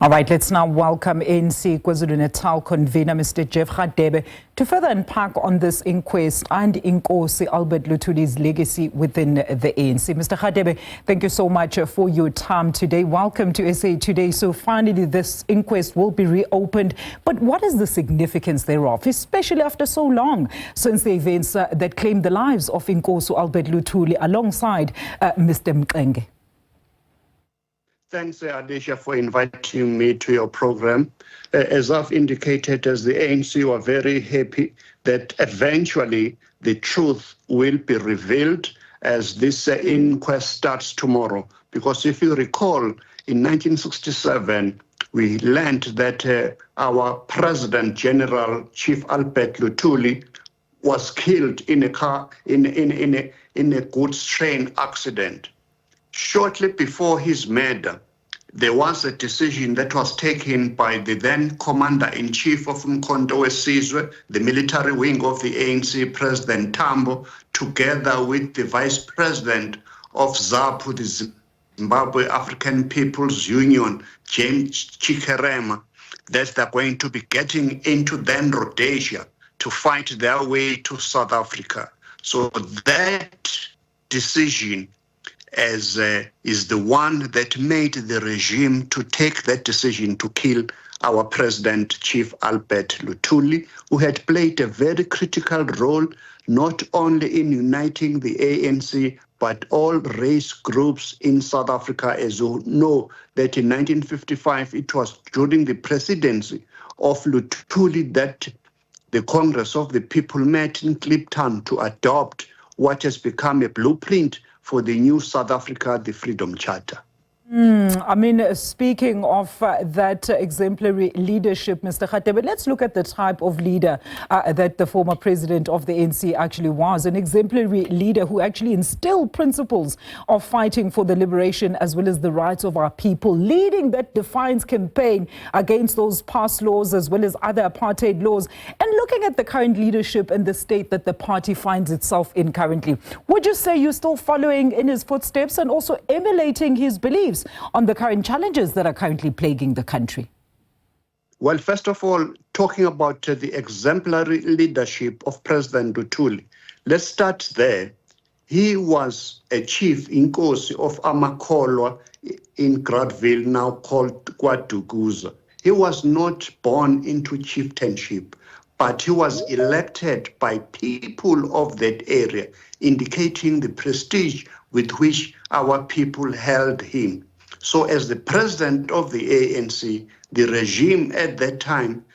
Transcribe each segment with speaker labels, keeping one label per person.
Speaker 1: All right, let's now welcome ANC KwaZulu-Natal convener, Mr. Jeff Radebe, to further unpack on this inquest and Inkosi Luthuli's legacy within the ANC. Mr. Radebe, thank you so much for your time today. Welcome to SA Today. So finally, this inquest will be reopened. But what is the significance thereof, especially after so long since the events that claimed the lives of Inkosi Luthuli alongside Mr. Mqenge?
Speaker 2: Thanks, Alicia, for inviting me to your program. As I've indicated, as the ANC were very happy that eventually the truth will be revealed as this inquest starts tomorrow. Because if you recall, in 1967, we learned that our President General Chief Albert Luthuli was killed in a car in a goods train accident. Shortly before his murder, there was a decision that was taken by the then Commander-in-Chief of Umkhonto weSizwe, the military wing of the ANC, President Tambo, together with the Vice President of ZAPU, the Zimbabwe African People's Union, James Chikerema, that they're going to be getting into then Rhodesia to fight their way to South Africa. So that decision is the one that made the regime to take that decision to kill our President, Chief Albert Luthuli, who had played a very critical role not only in uniting the ANC, but all race groups in South Africa. As you know, that in 1955, it was during the presidency of Luthuli that the Congress of the People met in Kliptown to adopt what has become a blueprint for the new South Africa, the Freedom Charter.
Speaker 1: I mean, speaking of that exemplary leadership, Mr. Radebe, let's look at the type of leader that the former president of the ANC actually was. An exemplary leader who actually instilled principles of fighting for the liberation as well as the rights of our people, leading that defiance campaign against those past laws as well as other apartheid laws. And looking at the current leadership and the state that the party finds itself in currently, would you say you're still following in his footsteps and also emulating his beliefs on the current challenges that are currently plaguing the country?
Speaker 2: Well, first of all, talking about the exemplary leadership of President Luthuli, let's start there. He was a chief Inkosi of Amakholwa in Gradville, now called KwaDukuza. He was not born into chieftainship, but he was elected by people of that area, indicating the prestige with which our people held him. So as the president of the ANC, the regime at that time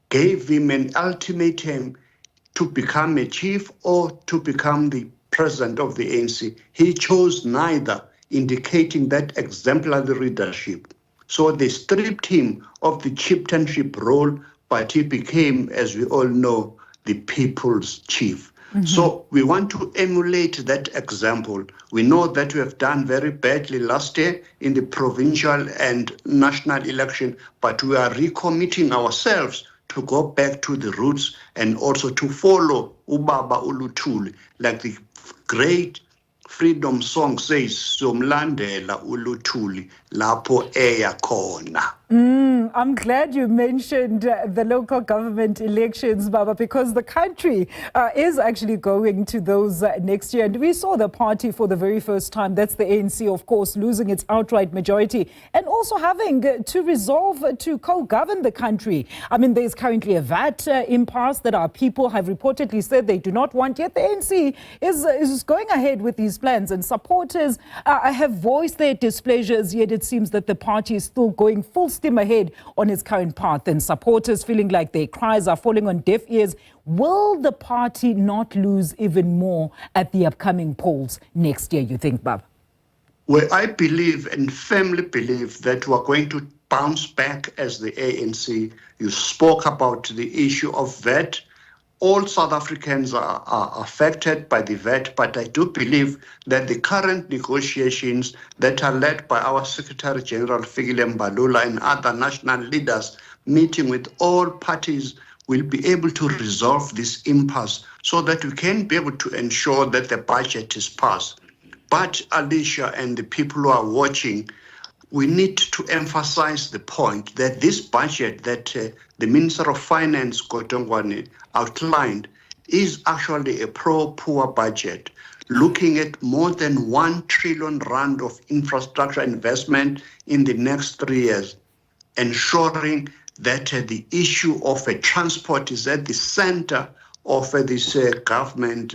Speaker 2: gave him an ultimatum to become a chief or to become the president of the ANC. He chose neither, indicating that exemplary leadership. So they stripped him of the chieftainship role, but he became, as we all know, the people's chief. So we want to emulate that example. We know that we have done very badly last year in the provincial and national election, but we are recommitting ourselves to go back to the roots and also to follow Ubaba Luthuli, like the great freedom song says, Somlandela uLuthuli lapho eya khona.
Speaker 1: I'm glad you mentioned the local government elections, Baba, because the country is actually going to those next year. And we saw the party for the very first time, that's the ANC, of course, losing its outright majority and also having to resolve to co-govern the country. I mean, there's currently a VAT impasse that our people have reportedly said they do not want, yet the ANC is going ahead with these plans, and supporters have voiced their displeasures, yet it seems that the party is still going full steam ahead on its current path, and supporters feeling like their cries are falling on deaf ears. Will the party not lose even more at the upcoming polls next year, you think, Baba?
Speaker 2: Well, I believe and firmly believe that we're going to bounce back as the ANC. You spoke about the issue of VAT. All South Africans are affected by the VAT, but I do believe that the current negotiations that are led by our Secretary General Fikile Mbalula and other national leaders, meeting with all parties, will be able to resolve this impasse so that we can be able to ensure that the budget is passed. But Alicia and the people who are watching, we need to emphasize the point that this budget that the Minister of Finance, Kotongwane, outlined is actually a pro-poor budget, looking at more than 1 trillion rand of infrastructure investment in the next 3 years, ensuring that the issue of transport is at the center of this government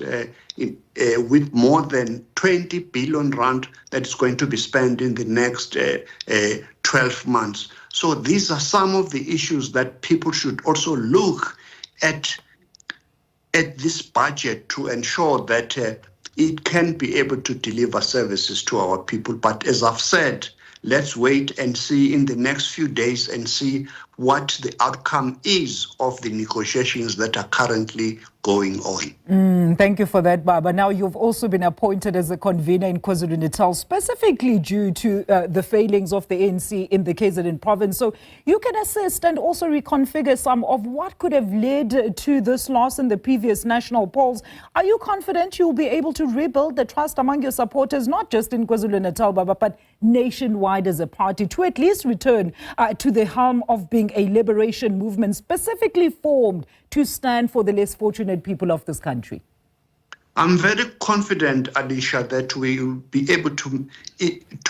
Speaker 2: with more than 20 billion rand that is going to be spent in the next 12 months. So these are some of the issues that people should also look at this budget to ensure that it can be able to deliver services to our people. But as I've said, let's wait and see in the next few days and see what the outcome is of the negotiations that are currently going on.
Speaker 1: Thank you for that, Baba. Now, you've also been appointed as a convener in KwaZulu-Natal, specifically due to the failings of the ANC in the KZN province. So you can assist and also reconfigure some of what could have led to this loss in the previous national polls. Are you confident you'll be able to rebuild the trust among your supporters, not just in KwaZulu-Natal, Baba, but nationwide as a party, to at least return to the helm of being a liberation movement specifically formed to stand for the less fortunate people of this country?
Speaker 2: I'm very confident, Alicia, that we will be able to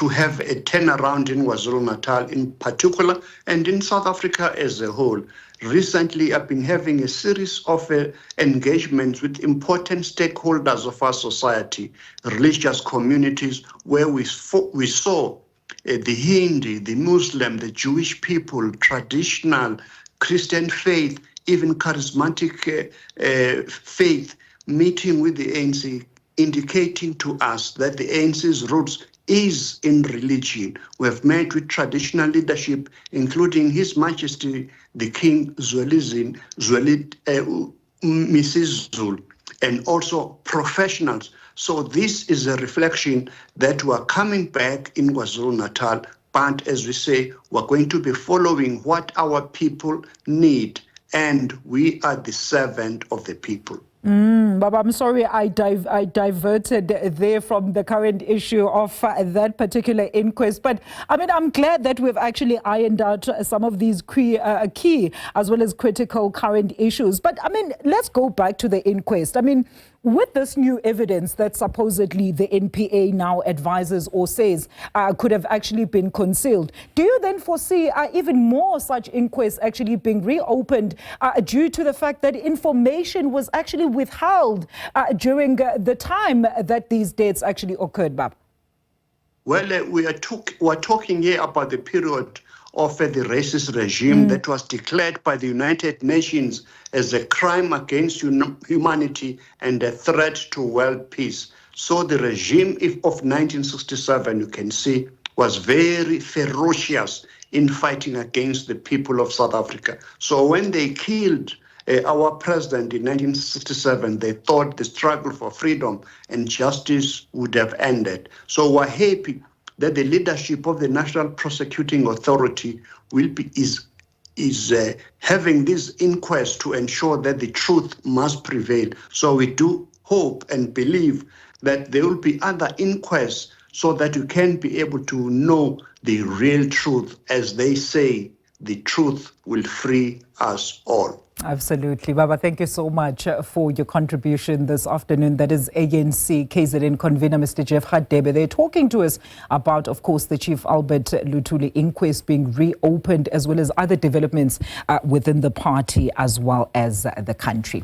Speaker 2: have a turnaround in KwaZulu-Natal in particular and in South Africa as a whole. Recently, I've been having a series of engagements with important stakeholders of our society, religious communities, where we saw the Hindi, the Muslim, the Jewish people, traditional Christian faith, even charismatic faith, meeting with the ANC, indicating to us that the ANC's roots is in religion. We have met with traditional leadership, including His Majesty, the King Mrs. Zulu, and also professionals. So this is a reflection that we are coming back in KwaZulu-Natal, but as we say, we're going to be following what our people need, and we are the servant of the people.
Speaker 1: Baba, I'm sorry I diverted there from the current issue of that particular inquest. But I mean, I'm glad that we've actually ironed out some of these key as well as critical current issues. But I mean, let's go back to the inquest. I mean, with this new evidence that supposedly the NPA now advises or says could have actually been concealed, do you then foresee even more such inquests actually being reopened due to the fact that information was actually withheld during the time that these deaths actually occurred, Bab?
Speaker 2: Well, we're talking here about the period of the racist regime that was declared by the United Nations as a crime against humanity and a threat to world peace. So the regime of 1967, you can see, was very ferocious in fighting against the people of South Africa. So when they killed our president in 1967, they thought the struggle for freedom and justice would have ended. So we're happy that the leadership of the National Prosecuting Authority is having this inquest to ensure that the truth must prevail. So we do hope and believe that there will be other inquests so that you can be able to know the real truth. As they say, the truth will free us all.
Speaker 1: Absolutely. Baba, thank you so much for your contribution this afternoon. That is ANC KZN convener, Mr. Jeff Radebe. They're talking to us about, of course, the Chief Albert Luthuli inquest being reopened, as well as other developments within the party as well as the country.